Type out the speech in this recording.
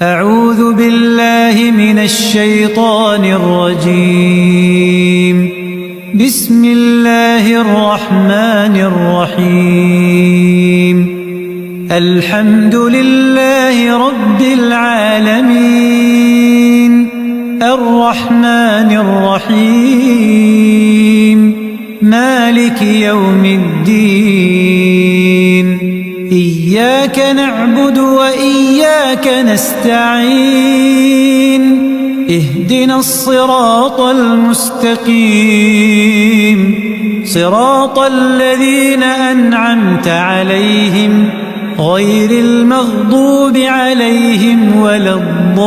أعوذ بالله من الشيطان الرجيم. بسم الله الرحمن الرحيم. الحمد لله رب العالمين الرحمن الرحيم مالك يوم الدين. إياك نعبد وإياك نستعين. اهدنا الصراط المستقيم صراط الذين أنعمت عليهم غير المغضوب عليهم ولا الضالين.